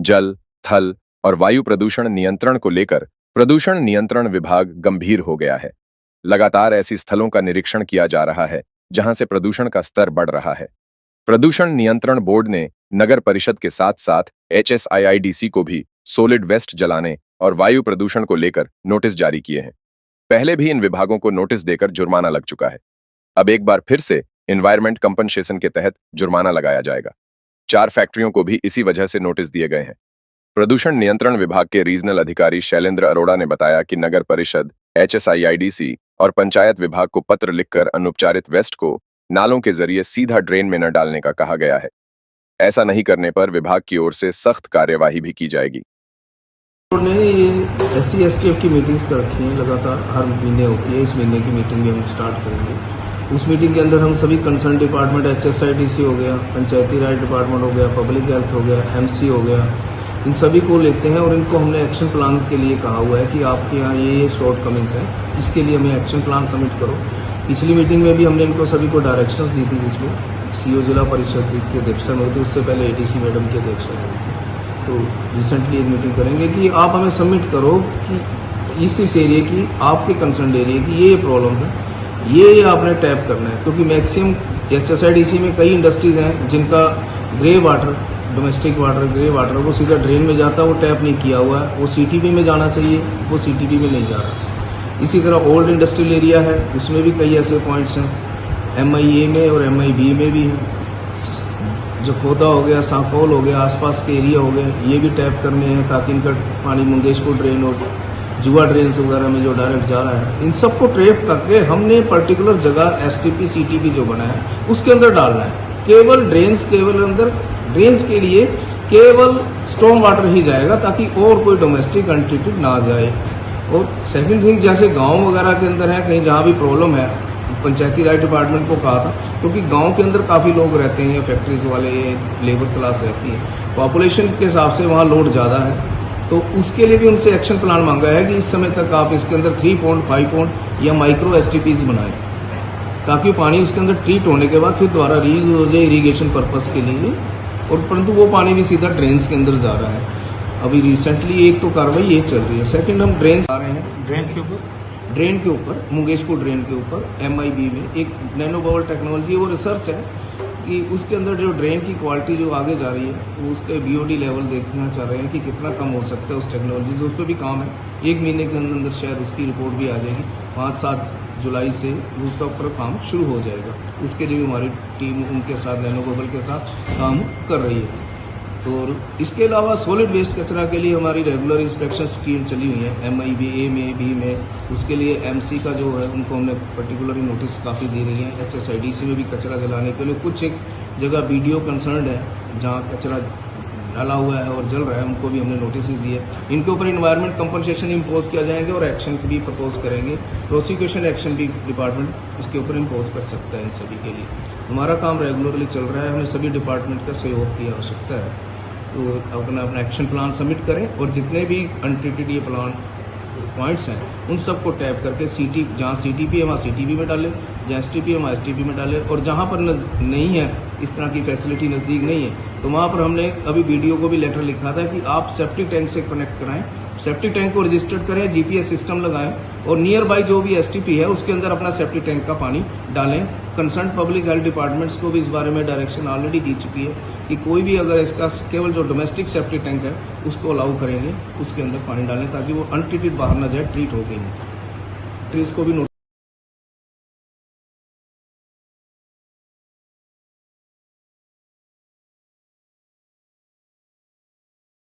जल, थल और वायु प्रदूषण नियंत्रण को लेकर प्रदूषण नियंत्रण विभाग गंभीर हो गया है। लगातार ऐसी स्थलों का निरीक्षण किया जा रहा है जहां से प्रदूषण का स्तर बढ़ रहा है। प्रदूषण नियंत्रण बोर्ड ने नगर परिषद के साथ साथ HSIIDC को भी सॉलिड वेस्ट जलाने और वायु प्रदूषण को लेकर नोटिस जारी किए हैं। पहले भी इन विभागों को नोटिस देकर जुर्माना लग चुका है। अब एक बार फिर से एनवायरमेंट कंपनसेशन के तहत जुर्माना लगाया जाएगा। 4 फैक्ट्रियों को भी इसी वजह से नोटिस दिए गए हैं। प्रदूषण नियंत्रण विभाग के रीजनल अधिकारी शैलेंद्र अरोड़ा ने बताया कि नगर परिषद, HSIIDC और पंचायत विभाग को पत्र लिखकर अनुपचारित वेस्ट को नालों के जरिए सीधा ड्रेन में न डालने का कहा गया है। ऐसा नहीं करने पर विभाग की ओर से सख्त कार्यवाही भी की जाएगी। ने ये SC STF की मीटिंग्स कर रखी हैं, लगातार हर महीने होती है। इस महीने की मीटिंग भी हम स्टार्ट करेंगे। उस मीटिंग के अंदर हम सभी कंसर्न डिपार्टमेंट, HSIDC हो गया, पंचायती राज डिपार्टमेंट हो गया, पब्लिक हेल्थ हो गया, MC हो गया, इन सभी को लेते हैं और इनको हमने एक्शन प्लान के लिए कहा हुआ है कि आपके यहाँ ये शॉर्ट कमिंग्स हैं, इसके लिए हमें एक्शन प्लान सबमिट करो। पिछली मीटिंग में भी हमने इनको सभी को डायरेक्शंस दी थी, जिसमें CO जिला परिषद की अध्यक्षता में हुई थी, उससे पहले ADC मैडम की अध्यक्षता में हुई थी। तो रिसेंटली एक मीटिंग करेंगे कि आप हमें सबमिट करो कि इस एरिया की, आपके कंसर्न एरिया की ये प्रॉब्लम है, ये आपने टैप करना है। क्योंकि मैक्सिमम HSIDC में कई इंडस्ट्रीज हैं जिनका grey water, domestic water, grey water वो सीधा ड्रेन में जाता है, वो टैप नहीं किया हुआ है। वो CTP में जाना चाहिए, वो CTP में नहीं जा रहा। इसी तरह ओल्ड इंडस्ट्रियल एरिया है, उसमें भी कई ऐसे पॉइंट्स हैं, MIA में और MIB में भी हैं। जो खोदा हो गया, सांकोल हो गया, आसपास के एरिया हो गए, ये भी टैप करने हैं ताकि इनका पानी मंगेशपुर ड्रेन और जुआ ड्रेन्स वगैरह में जो डायरेक्ट जा रहा है, इन सबको ट्रैप करके हमने पर्टिकुलर जगह STP CTP जो बना है उसके अंदर डालना है। केवल ड्रेन्स, केवल अंदर ड्रेन्स के लिए केवल स्टॉर्म वाटर ही जाएगा ताकि और कोई डोमेस्टिक अनट्रीटेड ना जाए। और सेकंड थिंग, जैसे गांव वगैरह के अंदर है, कहीं जहां भी प्रॉब्लम है, पंचायती राज डिपार्टमेंट को कहा था, क्योंकि गांव के अंदर काफ़ी लोग रहते हैं, फैक्ट्रीज वाले, लेबर क्लास रहती है, पॉपुलेशन के हिसाब से वहाँ लोड ज़्यादा है। तो उसके लिए भी उनसे एक्शन प्लान मांगा है कि इस समय तक आप इसके अंदर 3 पॉइंट, 5 पॉइंट या माइक्रो STPs बनाएं ताकि पानी उसके अंदर ट्रीट होने के बाद फिर दोबारा रीयूज हो जाए इरीगेशन पर्पज़ के लिए। और परंतु वो पानी भी सीधा ड्रेन्स के अंदर जा रहा है। अभी रिसेंटली एक तो कार्रवाई ये चल रही है। सेकंड, हम ड्रेन्स आ रहे हैं, ड्रेन के ऊपर, मुंगेशपुर ड्रेन के ऊपर MIB में एक नैनो बबल टेक्नोलॉजी, वो रिसर्च है कि उसके अंदर जो ड्रेन की क्वालिटी जो आगे जा रही है, वो उसके BOD लेवल देखना चाह रहे हैं कि कितना कम हो सकता है उस टेक्नोलॉजी से। उस पर भी काम है। 1 महीने के अंदर शायद उसकी रिपोर्ट भी आ जाएगी। 5-7 जुलाई से उसका ऊपर काम शुरू हो जाएगा। उसके लिए हमारी टीम उनके साथ, नैनो बबल के साथ काम कर रही है। और इसके अलावा सॉलिड वेस्ट कचरा के लिए हमारी रेगुलर इंस्पेक्शन स्कीम चली हुई है, MIB A में, B में। उसके लिए MC का जो है उनको हमने पर्टिकुलरली नोटिस काफ़ी दी रही है। HSIDC में भी कचरा जलाने के लिए कुछ एक जगह BDO कंसर्न है जहाँ कचरा डाला हुआ है और जल रहा है, उनको भी हमने नोटिस दिए। इनके ऊपर एनवायरमेंट कंपनसेशन इम्पोज किया जाएंगे और एक्शन भी प्रपोज करेंगे। प्रोसिक्यूशन एक्शन भी डिपार्टमेंट इसके ऊपर इम्पोज कर सकता है इन सभी के लिए। हमारा काम रेगुलरली चल रहा है, हमें सभी डिपार्टमेंट का सहयोग की आवश्यकता है। तो अपना एक्शन प्लान सबमिट करें और जितने भी अनट्रीटेड ये प्लान पॉइंट्स हैं उन सबको टैप करके जहाँ CTP है वहाँ CTP में डालें, जहाँ STP है वहाँ STP में डालें। और जहाँ पर नहीं है, इस तरह की फैसिलिटी नज़दीक नहीं है, तो वहाँ पर हमने अभी BDO को भी लेटर लिखा था कि आप सेप्टिक टैंक से कनेक्ट कराएं, सेप्टिक टैंक को रजिस्टर्ड करें, GPS सिस्टम लगाएं और नियर बाई जो भी STP है उसके अंदर अपना सेप्टिक टैंक का पानी डालें। कंसर्न पब्लिक हेल्थ डिपार्टमेंट्स को भी इस बारे में डायरेक्शन ऑलरेडी दी चुकी है कि कोई भी अगर इसका केवल जो डोमेस्टिक सेप्टिक टैंक है उसको अलाउ करेंगे, उसके अंदर पानी डालें ताकि वो अनट्रीटेड बाहर ना जाए, ट्रीट हो गई। ट्रीज को भी